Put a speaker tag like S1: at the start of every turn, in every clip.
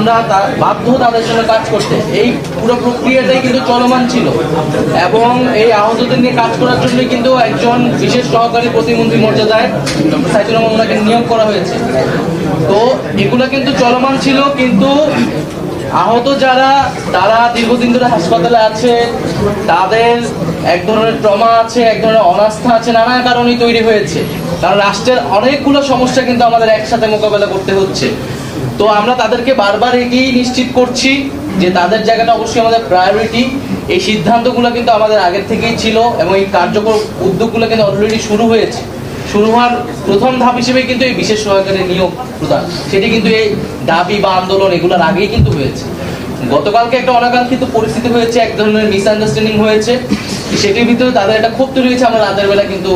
S1: আমরা বাধ্য তাদের জন্য কাজ করতে। এই পুরো প্রক্রিয়াটাই কিন্তু চলমান ছিল এবং এই আহতদের নিয়ে কাজ করার জন্য কিন্তু একজন বিশেষ সহকারী প্রতিমন্ত্রী মর্যাদায় ডক্টর সাইদুর রহমান ওনাকে নিয়োগ করা হয়েছে। তো এগুলো কিন্তু চলমান ছিল, কিন্তু আহত যারা তারা দীর্ঘদিন ধরে হাসপাতালে আছে, তাদের এক ধরনের ট্রমা আছে, এক ধরনের অনাস্থা আছে, নানা কারণেই তৈরি হয়েছে। কারণ রাষ্ট্রের অনেকগুলো সমস্যা কিন্তু আমাদের একসাথে মোকাবেলা করতে হচ্ছে। তো আমরা তাদেরকে বারবার এগিয়ে নিশ্চিত করছি যে তাদের জায়গাটা অবশ্যই আমাদের প্রায়োরিটি। এই সিদ্ধান্তগুলো কিন্তু আমাদের আগের থেকেই ছিল এবং এই কার্যকর উদ্যোগগুলো কিন্তু অলরেডি শুরু হয়েছে। শুরু হওয়ার প্রথম ধাপ হিসেবে কিন্তু এই বিশেষ সহকারী নিয়োগ প্রদান, সেটি কিন্তু এই দাবি বা আন্দোলন এগুলোর আগেই কিন্তু হয়েছে। গতকালকে একটা অনাকাঙ্ক্ষিত পরিস্থিতি হয়েছে, এক ধরনের মিসআন্ডারস্ট্যান্ডিং হয়েছে, সেটির ভিতরে তাদের একটা ক্ষোভ তৈরি হয়েছে। আমরা রাতের বেলা কিন্তু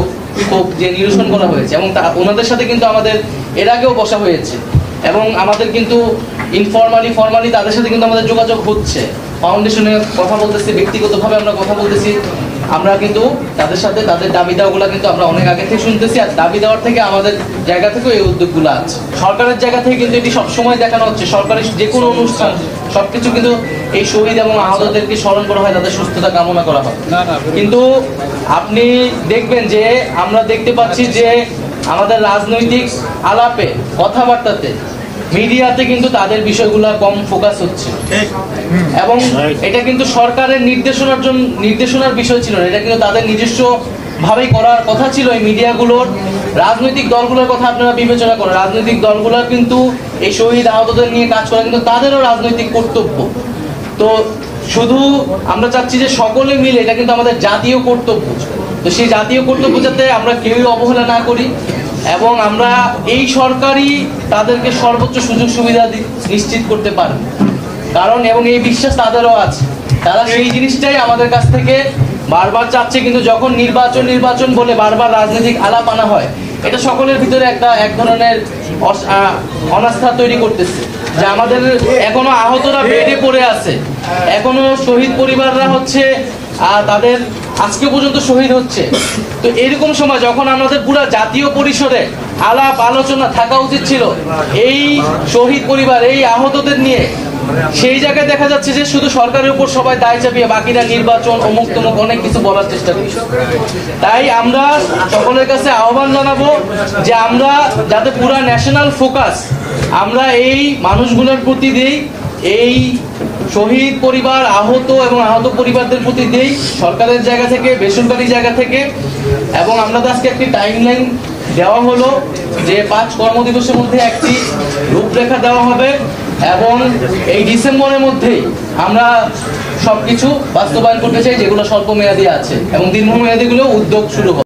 S1: ক্ষোভ যে নিরসন করা হয়েছে এবং ওনাদের সাথে কিন্তু আমাদের এর আগেও বসা হয়েছে এবং আমাদের কিন্তু ইনফরমালি ফরমালি তাদের সাথে কিন্তু আমাদের যোগাযোগ হচ্ছে। ফাউন্ডেশনে কথা বলতেছি, ব্যক্তিগতভাবে আমরা কথা বলতেছি। আমরা কিন্তু তাদের সাথে তাদের দাবি দেওয়াগুলো কিন্তু আমরা অনেক আগে থেকে শুনতেছি, আর দাবি দেওয়ার থেকে আমাদের জায়গা থেকেও এই উদ্যোগগুলো আছে। সরকারের জায়গা থেকে কিন্তু এটি সবসময় দেখানো হচ্ছে, সরকারি যে কোনো অনুষ্ঠান সবকিছু কিন্তু এই শহীদ এবং আহতদেরকে স্মরণ করা হয়, তাদের সুস্থতা কামনা করা হয়। কিন্তু আপনি দেখবেন যে আমরা দেখতে পাচ্ছি যে আমাদের রাজনৈতিক আলাপে কথাবার্তাতে মিডিয়াতে কিন্তু তাদের বিষয়গুলো কম ফোকাস হচ্ছে এবং এটা কিন্তু সরকারের নির্দেশনার বিষয় ছিল না, এটা কিন্তু তাদের নিজস্ব ভাবেই করার কথা ছিল। এই মিডিয়াগুলোর রাজনৈতিক দলগুলোর কথা আপনারা বিবেচনা করেন, রাজনৈতিক দলগুলোর কিন্তু এই শহীদ আহতদের নিয়ে কাজ করা কিন্তু তাদেরও রাজনৈতিক কর্তব্য। তো শুধু আমরা চাচ্ছি যে সকলে মিলে, এটা কিন্তু আমাদের জাতীয় কর্তব্য। তো সেই জাতীয় কর্তব্য যাতে আমরা কেউই অবহেলা না করি এবং আমরা এই সরকারই তাদেরকে সর্বোচ্চ সুযোগ সুবিধা নিশ্চিত করতে পারে, কারণ এবং এই বিশ্বাস তাদেরও আছে। তারা সেই জিনিসটাই আমাদের কাছ থেকে বারবার চাচ্ছে, কিন্তু যখন নির্বাচন বলে বারবার রাজনৈতিক আলাপ আনা হয়, এটা সকলের ভিতরে এক ধরনের অনাস্থা তৈরি করতেছে যে আমাদের এখনো আহতরা বেডে পড়ে আছে, এখনো শহীদ পরিবাররা হচ্ছে তাদের আজকে পর্যন্ত শহীদ হচ্ছে। তো এরকম সময় যখন আমাদের পুরো জাতীয় পরিসরে আলাপ আলোচনা থাকা উচিত ছিল এই শহীদ পরিবার, এই আহতদের নিয়ে, সেই জায়গায় দেখা যাচ্ছে যে শুধু সরকারের উপর সবাই দায় চাপিয়ে বাকিরা নির্বাচন অমুক তমুক অনেক কিছু বলার চেষ্টা করছে। তাই আমরা সকলের কাছে আহ্বান জানাবো যে আমরা যাতে পুরা ন্যাশনাল ফোকাস আমরা এই মানুষগুলোর প্রতি দেই, এই শহীদ পরিবার, আহত এবং আহত পরিবারদের প্রতি দেই, সরকারের জায়গা থেকে, বেসরকারি জায়গা থেকে। এবং আমরা আজকে একটি টাইমলাইন দেওয়া হলো যে 5 কর্মদিবসের মধ্যে একটি রূপরেখা দেওয়া হবে এবং এই ডিসেম্বরের মধ্যেই আমরা সবকিছু বাস্তবায়ন করতে চাই যেগুলো স্বল্প মেয়াদী আছে এবং দীর্ঘমেয়াদীগুলো উদ্যোগ শুরু হবে।